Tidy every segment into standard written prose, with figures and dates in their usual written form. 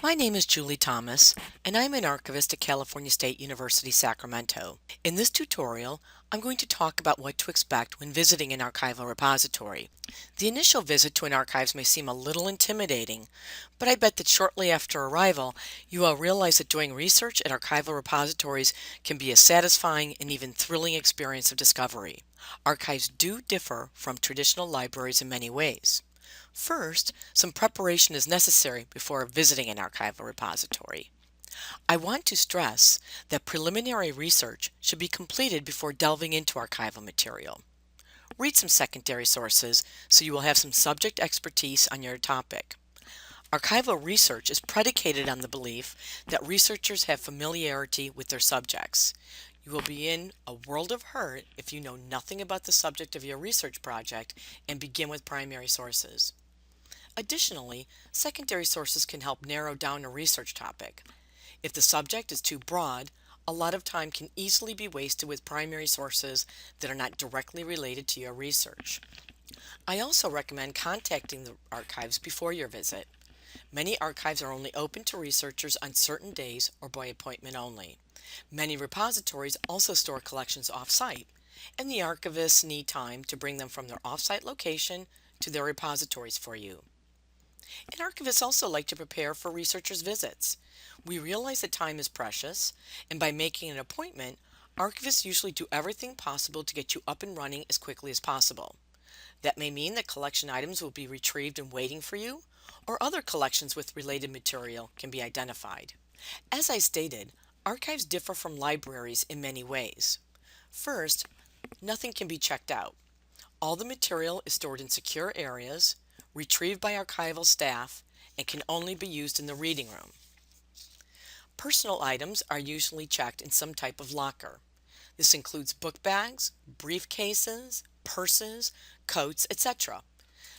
My name is Julie Thomas, and I'm an archivist at California State University, Sacramento. In this tutorial, I'm going to talk about what to expect when visiting an archival repository. The initial visit to an archives may seem a little intimidating, but I bet that shortly after arrival, you will realize that doing research at archival repositories can be a satisfying and even thrilling experience of discovery. Archives do differ from traditional libraries in many ways. First, some preparation is necessary before visiting an archival repository. I want to stress that preliminary research should be completed before delving into archival material. Read some secondary sources so you will have some subject expertise on your topic. Archival research is predicated on the belief that researchers have familiarity with their subjects. You will be in a world of hurt if you know nothing about the subject of your research project and begin with primary sources. Additionally, secondary sources can help narrow down a research topic. If the subject is too broad, a lot of time can easily be wasted with primary sources that are not directly related to your research. I also recommend contacting the archives before your visit. Many archives are only open to researchers on certain days or by appointment only. Many repositories also store collections off-site, and the archivists need time to bring them from their off-site location to their repositories for you. And archivists also like to prepare for researchers' visits. We realize that time is precious, and by making an appointment, archivists usually do everything possible to get you up and running as quickly as possible. That may mean that collection items will be retrieved and waiting for you, or other collections with related material can be identified. As I stated, archives differ from libraries in many ways. First, nothing can be checked out. All the material is stored in secure areas, retrieved by archival staff, and can only be used in the reading room. Personal items are usually checked in some type of locker. This includes book bags, briefcases, purses, coats, etc.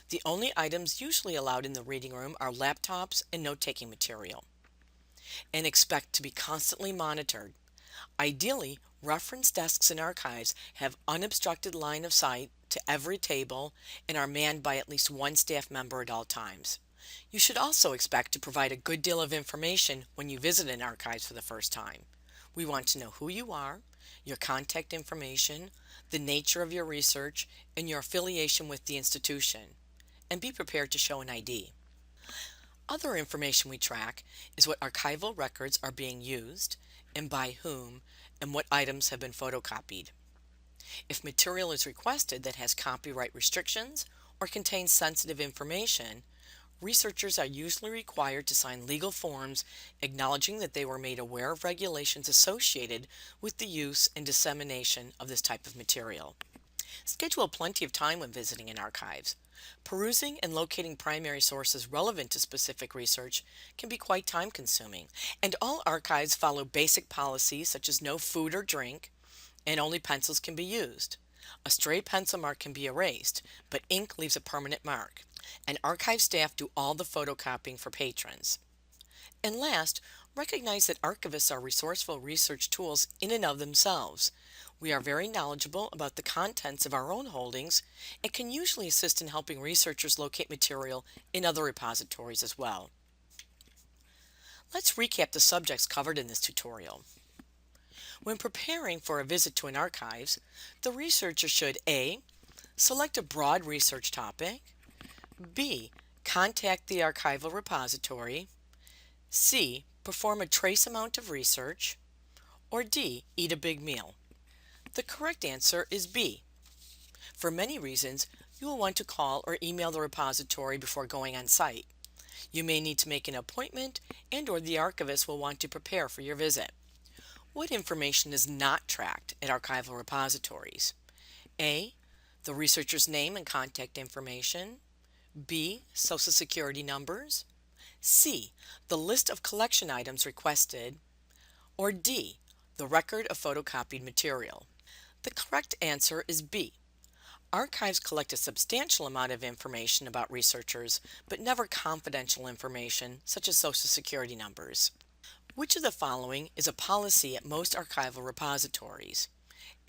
The only items usually allowed in the reading room are laptops and note-taking material. And expect to be constantly monitored. Ideally, reference desks in archives have unobstructed line of sight to every table and are manned by at least one staff member at all times. You should also expect to provide a good deal of information when you visit an archives for the first time. We want to know who you are, your contact information, the nature of your research, and your affiliation with the institution. And be prepared to show an ID. Other information we track is what archival records are being used, and by whom, and what items have been photocopied. If material is requested that has copyright restrictions or contains sensitive information, researchers are usually required to sign legal forms acknowledging that they were made aware of regulations associated with the use and dissemination of this type of material. Schedule plenty of time when visiting an archives. Perusing and locating primary sources relevant to specific research can be quite time-consuming, and all archives follow basic policies such as no food or drink, and only pencils can be used. A stray pencil mark can be erased, but ink leaves a permanent mark, and archive staff do all the photocopying for patrons. And last, recognize that archivists are resourceful research tools in and of themselves. We are very knowledgeable about the contents of our own holdings and can usually assist in helping researchers locate material in other repositories as well. Let's recap the subjects covered in this tutorial. When preparing for a visit to an archives, the researcher should A. Select a broad research topic, B. Contact the archival repository, C. Perform a trace amount of research, or D. Eat a big meal. The correct answer is B. For many reasons, you will want to call or email the repository before going on site. You may need to make an appointment and/or the archivist will want to prepare for your visit. What information is not tracked at archival repositories? A. The researcher's name and contact information. B. Social security numbers. C. The list of collection items requested. Or D. The record of photocopied material. The correct answer is B. Archives collect a substantial amount of information about researchers, but never confidential information such as social security numbers. Which of the following is a policy at most archival repositories?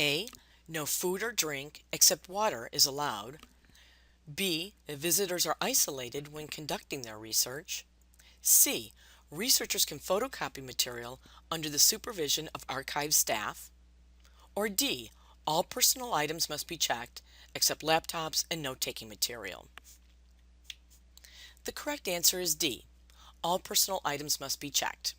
A. No food or drink except water is allowed. B. Visitors are isolated when conducting their research. C. researchers can photocopy material under the supervision of archive staff, or D, all personal items must be checked except laptops and note-taking material. The correct answer is D, all personal items must be checked.